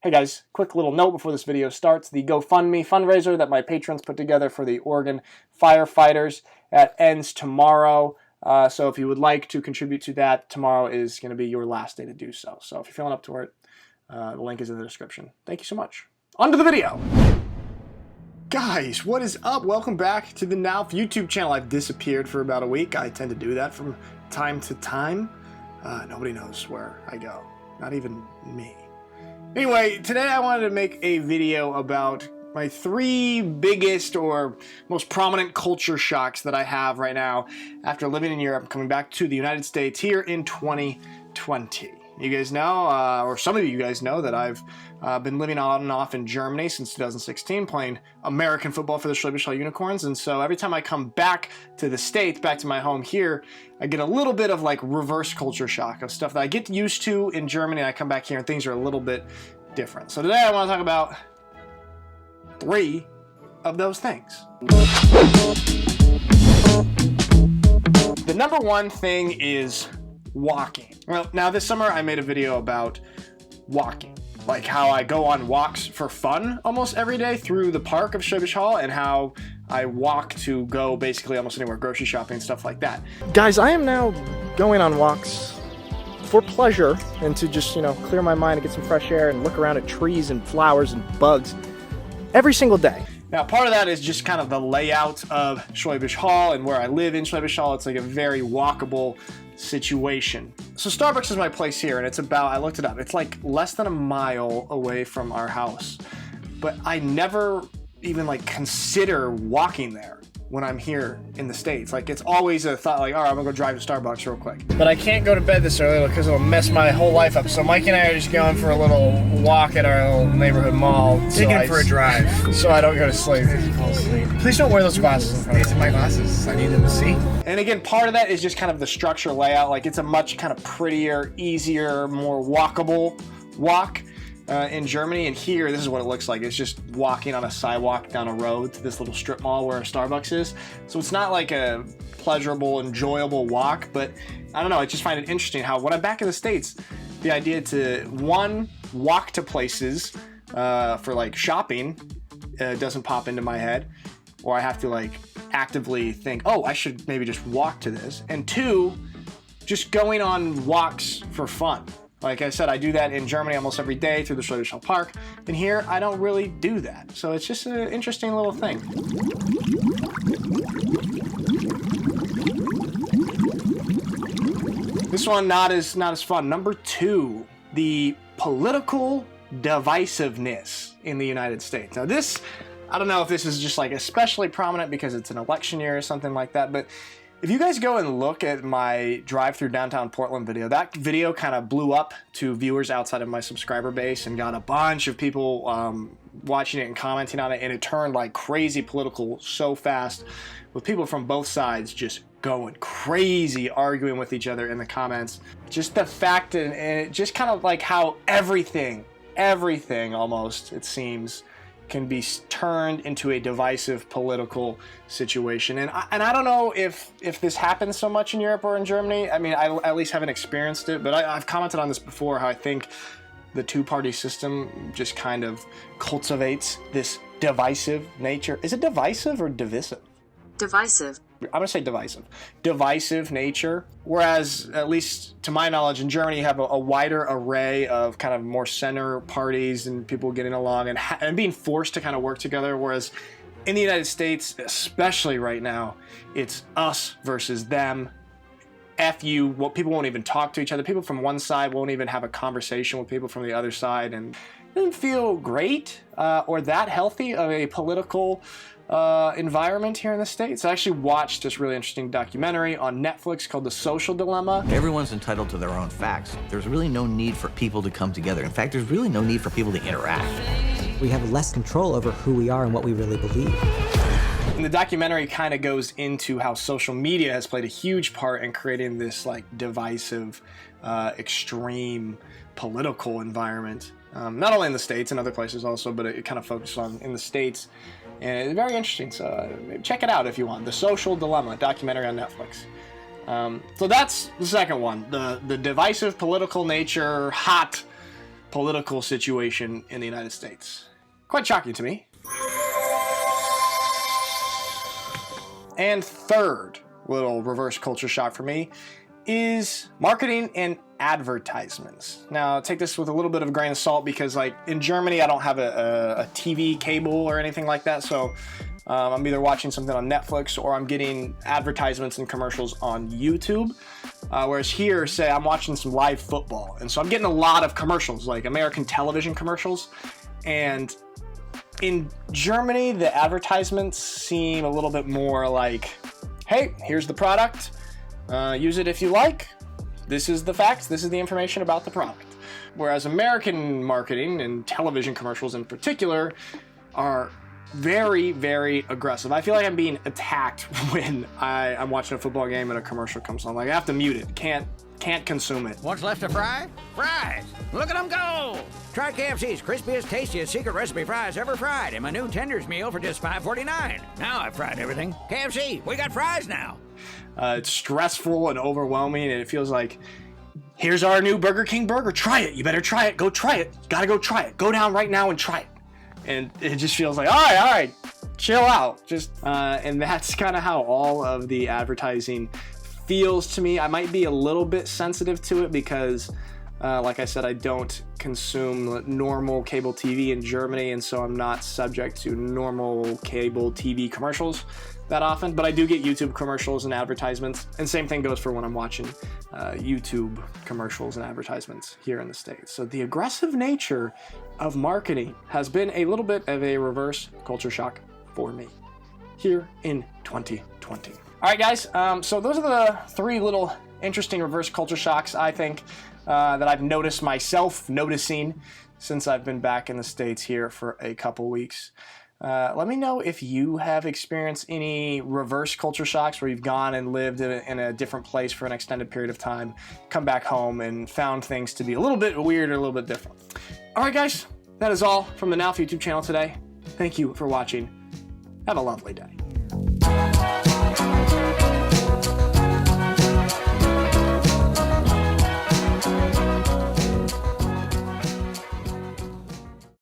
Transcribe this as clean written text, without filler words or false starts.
Hey guys, quick little note before this video starts. The GoFundMe fundraiser that my patrons put together for the Oregon Firefighters ends tomorrow. So if you would like to contribute to that, tomorrow is going to be your last day to do so. So if you're feeling up to it, the link is in the description. Thank you so much. On to the video. Guys, what is up? Welcome back to the Now YouTube channel. I've disappeared for about a week. I tend to do that from time to time. Nobody knows where I go. Not even me. Anyway, today I wanted to make a video about my 3 biggest or most prominent culture shocks that I have right now after living in Europe, coming back to the United States here in 2020. You guys know, or some of you guys know, that I've been living on and off in Germany since 2016, playing American football for the Schwäbisch Hall Unicorns, and so every time I come back to the States, back to my home here, I get a little bit of like reverse culture shock of stuff that I get used to in Germany, and I come back here and things are a little bit different. So today I want to talk about 3 of those things. The number 1 thing is walking. Well, now this summer I made a video about walking, like how I go on walks for fun almost every day through the park of Schwäbisch Hall, and how I walk to go basically almost anywhere, grocery shopping and stuff like that. Guys, I am now going on walks for pleasure and to just, clear my mind and get some fresh air and look around at trees and flowers and bugs every single day. Now, part of that is just kind of the layout of Schwäbisch Hall and where I live in Schwäbisch Hall. It's like a very walkable situation. So Starbucks is my place here, and it's about, I looked it up, it's like less than a mile away from our house. But I never even like consider walking there when I'm here in the States. Like, it's always a thought, like, all right, I'm gonna go drive to Starbucks real quick. But I can't go to bed this early because it'll mess my whole life up. So Mike and I are just going for a little walk at our little neighborhood mall. Taking for a drive. So I don't go to sleep. Fall asleep. Please don't wear those glasses in front of These me. are my glasses. I need them to see. And again, part of that is just kind of the structure layout. Like, it's a much kind of prettier, easier, more walkable walk in Germany. And here, this is what it looks like. It's just walking on a sidewalk down a road to this little strip mall where a Starbucks is. So it's not like a pleasurable, enjoyable walk, but I don't know, I just find it interesting how when I'm back in the States, the idea to, 1, walk to places for like shopping doesn't pop into my head, or I have to like actively think, oh, I should maybe just walk to this. And 2, just going on walks for fun. Like I said, I do that in Germany almost every day through the Schwäbisch Hall Park, and here I don't really do that. So it's just an interesting little thing. This one not as fun. Number 2, the political divisiveness in the United States. Now this, I don't know if this is just like especially prominent because it's an election year or something like that, but if you guys go and look at my drive through downtown Portland video, that video kind of blew up to viewers outside of my subscriber base and got a bunch of people watching it and commenting on it, and it turned like crazy political so fast, with people from both sides just going crazy, arguing with each other in the comments. Just the fact, and it just kind of like how everything almost, it seems, can be turned into a divisive political situation. And I don't know if this happens so much in Europe or in Germany. I mean, I at least haven't experienced it, but I've commented on this before, how I think the 2-party system just kind of cultivates this divisive nature. Is it divisive or divisive? Divisive. I'm gonna say divisive. Divisive nature. Whereas, at least to my knowledge, in Germany you have a wider array of kind of more center parties and people getting along and being forced to kind of work together. Whereas in the United States, especially right now, it's us versus them. F you. Well, people won't even talk to each other. People from one side won't even have a conversation with people from the other side, and it doesn't feel great or that healthy of a political environment here in the States. I actually watched this really interesting documentary on Netflix called The Social Dilemma. Everyone's entitled to their own facts. There's really no need for people to come together. In fact, there's really no need for people to interact. We have less control over who we are and what we really believe. And the documentary kind of goes into how social media has played a huge part in creating this like divisive, extreme political environment. Not only in the States and other places also, but it kind of focuses on in the States. And it's very interesting, so check it out if you want. The Social Dilemma, documentary on Netflix. So that's the second one, the divisive political nature, hot political situation in the United States. Quite shocking to me. And third little reverse culture shock for me is marketing and advertisements. Now, take this with a little bit of a grain of salt because, like, in Germany, I don't have a TV cable or anything like that, so I'm either watching something on Netflix or I'm getting advertisements and commercials on YouTube. Whereas here, say, I'm watching some live football, and so I'm getting a lot of commercials, like American television commercials. And in Germany, the advertisements seem a little bit more like, hey, here's the product. Use it if you like. This is the facts. This is the information about the product. Whereas American marketing and television commercials in particular are very, very aggressive. I feel like I'm being attacked when I'm watching a football game and a commercial comes on. Like, I have to mute it. Can't consume it. What's left to fry? Fries! Look at them go! Try KFC's crispiest, tastiest secret recipe fries ever fried in my new Tenders meal for just $5.49. Now I've fried everything. KFC, we got fries now! It's stressful and overwhelming, and it feels like, here's our new Burger King burger. Try it. You better try it. Go try it. Gotta go try it. Go down right now and try it. And it just feels like, all right, chill out. And that's kind of how all of the advertising feels to me. I might be a little bit sensitive to it because, like I said, I don't consume normal cable TV in Germany, and so I'm not subject to normal cable TV commercials that often, but I do get YouTube commercials and advertisements, and same thing goes for when I'm watching YouTube commercials and advertisements here in the States. So the aggressive nature of marketing has been a little bit of a reverse culture shock for me here in 2020. All right, guys, so those are the three little interesting reverse culture shocks I think that I've noticed myself noticing since I've been back in the States here for a couple weeks. Let me know if you have experienced any reverse culture shocks where you've gone and lived in a different place for an extended period of time, come back home and found things to be a little bit weird or a little bit different. All right, guys, that is all from the Now YouTube channel today. Thank you for watching. Have a lovely day.